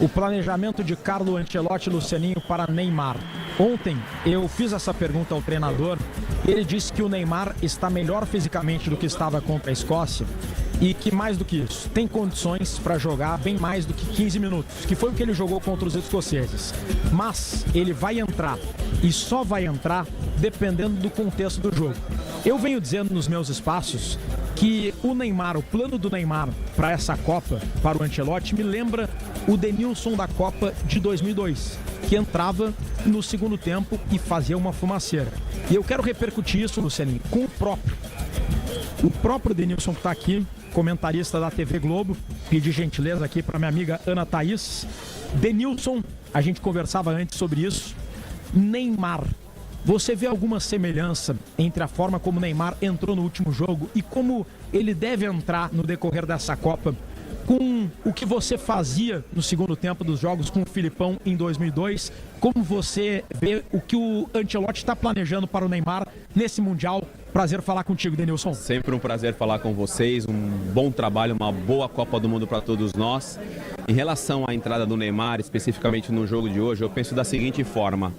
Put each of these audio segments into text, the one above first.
o planejamento de Carlo Ancelotti, Lucianinho, para Neymar. Ontem eu fiz essa pergunta ao treinador. Ele disse que o Neymar está melhor fisicamente do que estava contra a Escócia e que, mais do que isso, tem condições para jogar bem mais do que 15 minutos, que foi o que ele jogou contra os escoceses. Mas ele vai entrar e só vai entrar dependendo do contexto do jogo. Eu venho dizendo nos meus espaços que o Neymar, o plano do Neymar para essa Copa, para o Ancelotti, me lembra o Denilson da Copa de 2002, que entrava no segundo tempo e fazia uma fumaceira. E eu quero repercutir isso, Lucianinho, com o próprio Denilson que está aqui, comentarista da TV Globo. Pedi gentileza aqui para minha amiga Ana Thaís. Denilson, a gente conversava antes sobre isso. Neymar, você vê alguma semelhança entre a forma como o Neymar entrou no último jogo e como ele deve entrar no decorrer dessa Copa com o que você fazia no segundo tempo dos jogos com o Filipão em 2002? Como você vê o que o Ancelotti está planejando para o Neymar nesse Mundial? Prazer falar contigo, Denilson. Sempre um prazer falar com vocês, um bom trabalho, uma boa Copa do Mundo para todos nós. Em relação à entrada do Neymar, especificamente no jogo de hoje, eu penso da seguinte forma.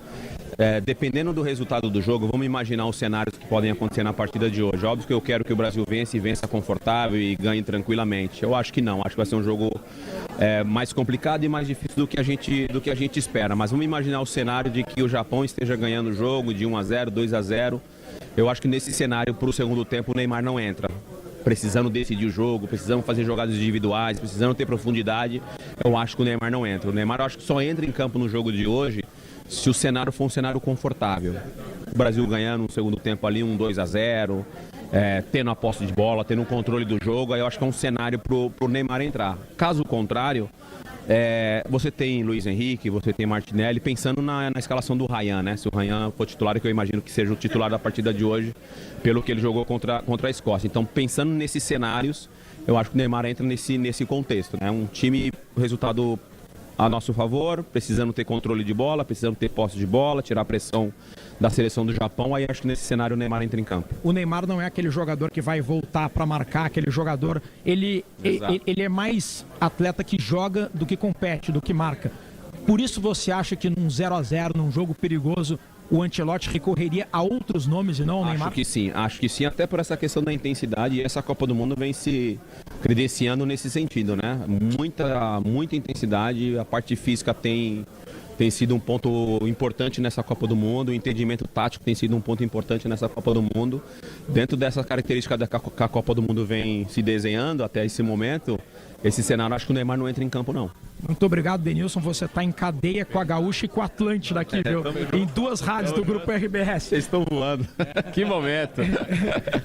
Dependendo do resultado do jogo, vamos imaginar os cenários que podem acontecer na partida de hoje. Óbvio que eu quero que o Brasil vença e vença confortável e ganhe tranquilamente. Eu acho que não, acho que vai ser um jogo mais complicado e mais difícil do que a gente espera. Mas vamos imaginar o cenário de que o Japão esteja ganhando o jogo de 1-0, 2-0. Eu acho que nesse cenário, para o segundo tempo, o Neymar não entra. Precisando decidir o jogo, precisando fazer jogadas individuais, precisando ter profundidade, eu acho que o Neymar não entra. O Neymar eu acho que só entra em campo no jogo de hoje se o cenário for um cenário confortável. O Brasil ganhando no segundo tempo ali, 2-0, tendo a posse de bola, tendo o controle do jogo, aí eu acho que é um cenário pro Neymar entrar. Caso contrário, você tem Luiz Henrique, você tem Martinelli, pensando na escalação do Ryan, né? Se o Ryan for titular, que eu imagino que seja o titular da partida de hoje, pelo que ele jogou contra a Escócia. Então, pensando nesses cenários, eu acho que o Neymar entra nesse contexto, né? Um time, resultado a nosso favor, precisando ter controle de bola, precisando ter posse de bola, tirar a pressão da seleção do Japão, aí acho que nesse cenário o Neymar entra em campo. O Neymar não é aquele jogador que vai voltar para marcar, aquele jogador, ele é mais atleta que joga do que compete, do que marca. Por isso você acha que num 0-0, num jogo perigoso, o Ancelotti recorreria a outros nomes e não ao Neymar? Acho que sim, até por essa questão da intensidade, e essa Copa do Mundo vem se credenciando nesse sentido, né? Muita intensidade, a parte física tem sido um ponto importante nessa Copa do Mundo, o entendimento tático tem sido um ponto importante nessa Copa do Mundo. Dentro dessa característica que a Copa do Mundo vem se desenhando até esse momento, esse cenário, acho que o Neymar não entra em campo, não. Muito obrigado, Denilson. Você está em cadeia com a Gaúcha e com a Atlântida aqui, viu? Em duas rádios do Grupo RBS. Vocês estão voando. Que momento.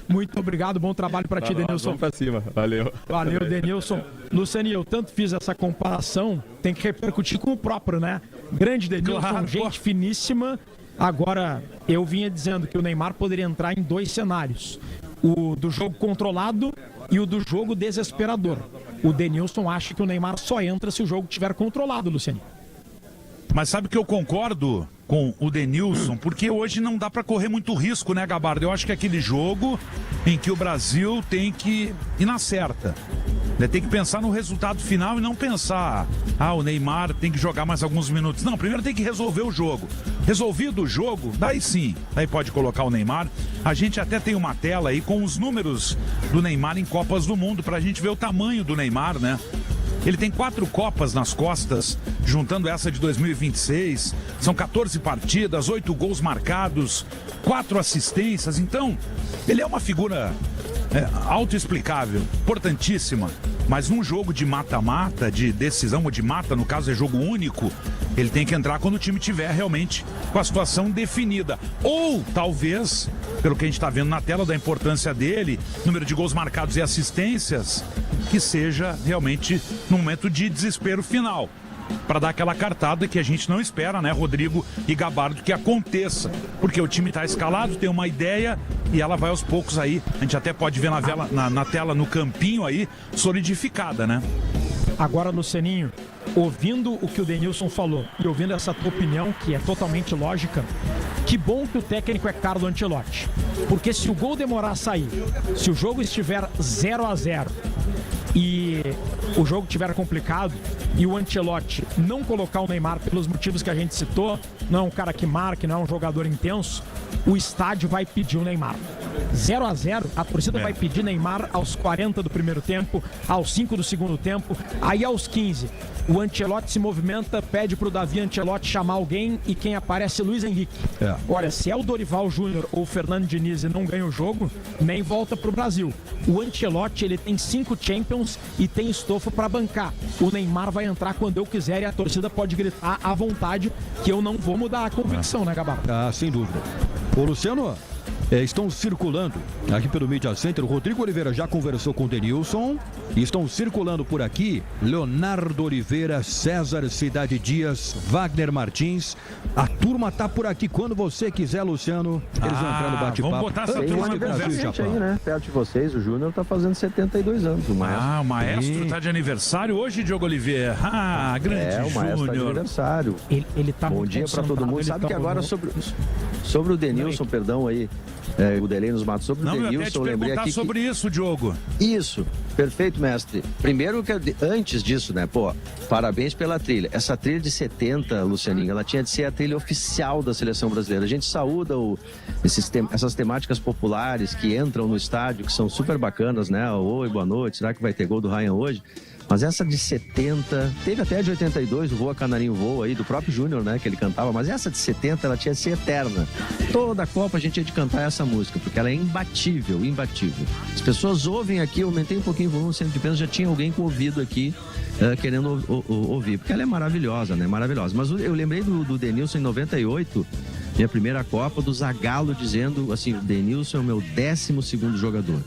Muito obrigado, bom trabalho para ti, Denilson. Vamos para cima, valeu. Valeu, Denilson. Lucianinho, eu tanto fiz essa comparação, tem que repercutir com o próprio, né? Grande Denilson, claro, gente finíssima. Agora, eu vinha dizendo que o Neymar poderia entrar em dois cenários. O do jogo controlado e o do jogo desesperador. O Denilson acha que o Neymar só entra se o jogo estiver controlado, Luciano. Mas sabe que eu concordo com o Denilson, porque hoje não dá para correr muito risco, né, Gabardo? Eu acho que é aquele jogo em que o Brasil tem que ir na certa. Tem que pensar no resultado final e não pensar, o Neymar tem que jogar mais alguns minutos. Não, primeiro tem que resolver o jogo. Resolvido o jogo, daí sim, daí pode colocar o Neymar. A gente até tem uma tela aí com os números do Neymar em Copas do Mundo, pra gente ver o tamanho do Neymar, né? Ele tem 4 Copas nas costas, juntando essa de 2026. São 14 partidas, 8 gols marcados, 4 assistências. Então, ele é uma figura autoexplicável, importantíssima. Mas num jogo de mata-mata, de decisão ou de mata, no caso é jogo único, ele tem que entrar quando o time tiver realmente com a situação definida. Ou, talvez, pelo que a gente está vendo na tela da importância dele, número de gols marcados e assistências, que seja realmente no momento de desespero final, para dar aquela cartada que a gente não espera, né, Rodrigo e Gabardo, que aconteça, porque o time está escalado, tem uma ideia e ela vai aos poucos aí, a gente até pode ver na tela, no campinho aí, solidificada, né? Agora, Lucianinho, ouvindo o que o Denilson falou e ouvindo essa tua opinião, que é totalmente lógica, que bom que o técnico é Carlo Ancelotti, porque se o gol demorar a sair, se o jogo estiver 0-0 e o jogo estiver complicado, e o Ancelotti não colocar o Neymar pelos motivos que a gente citou, não é um cara que marque, não é um jogador intenso, o estádio vai pedir o Neymar. 0-0, a torcida vai pedir Neymar aos 40 do primeiro tempo, aos 5 do segundo tempo, aí aos 15. O Ancelotti se movimenta, pede pro Davi Ancelotti chamar alguém e quem aparece é Luiz Henrique. Olha, se é o Dorival Júnior ou o Fernando Diniz e não ganha o jogo, nem volta pro Brasil. O Ancelotti, ele tem 5 Champions e tem estofo para bancar. O Neymar vai entrar quando eu quiser e a torcida pode gritar à vontade que eu não vou mudar a convicção, né, Gabar? Ah, sem dúvida. Ô, Luciano, estão circulando aqui pelo Media Center. O Rodrigo Oliveira já conversou com o Denilson. E estão circulando por aqui Leonardo Oliveira, César Cidade Dias, Wagner Martins. A turma tá por aqui quando você quiser, Luciano. Eles vão entrar no bate-papo. Vamos botar essa turma na conversa aí, né? Perto de vocês, o Júnior tá fazendo 72 anos. O maestro. O maestro tá de aniversário hoje, Diogo Oliveira. Grande o maestro tá de aniversário. Ele tá bom muito dia para todo mundo. Sabe que agora sobre o Denilson, perdão aí, o Delay nos matos, sobre o Denilson, eu lembrei aqui sobre isso, Diogo. Isso, perfeito, mestre. Primeiro, antes disso, né, parabéns pela trilha. Essa trilha de 70, Lucianinho, ela tinha de ser a trilha oficial da seleção brasileira. A gente saúda essas temáticas populares que entram no estádio, que são super bacanas, né? Oi, boa noite, será que vai ter gol do Ryan hoje? Mas essa de 70, teve até de 82, o Voa Canarinho Voa aí, do próprio Júnior, né, que ele cantava, mas essa de 70, ela tinha de ser eterna. Toda a Copa a gente tinha de cantar essa música, porque ela é imbatível, imbatível. As pessoas ouvem aqui, eu aumentei um pouquinho o volume, sempre de pensa, já tinha alguém com ouvido aqui, querendo ouvir, porque ela é maravilhosa, né, maravilhosa. Mas eu lembrei do Denilson em 98, minha primeira Copa, do Zagallo dizendo assim, o Denilson é o meu 12º jogador.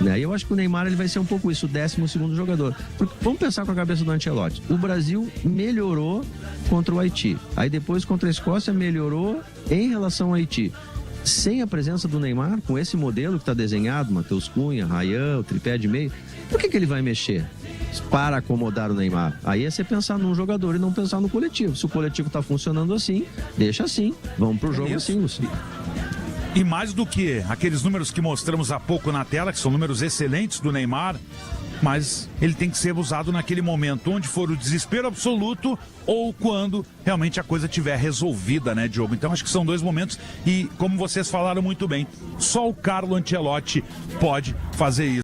Né? E eu acho que o Neymar ele vai ser um pouco isso, o 12º jogador. Porque, vamos pensar com a cabeça do Ancelotti. O Brasil melhorou contra o Haiti. Aí depois contra a Escócia melhorou em relação ao Haiti. Sem a presença do Neymar, com esse modelo que está desenhado, Matheus Cunha, Ryan, o tripé de meio, por que ele vai mexer? Para acomodar o Neymar. Aí é você pensar num jogador e não pensar no coletivo. Se o coletivo está funcionando assim, deixa assim. Vamos pro jogo assim, Luciano. E mais do que aqueles números que mostramos há pouco na tela, que são números excelentes do Neymar, mas ele tem que ser usado naquele momento onde for o desespero absoluto ou quando realmente a coisa estiver resolvida, né, Diogo? Então acho que são dois momentos e, como vocês falaram muito bem, só o Carlo Ancelotti pode fazer isso.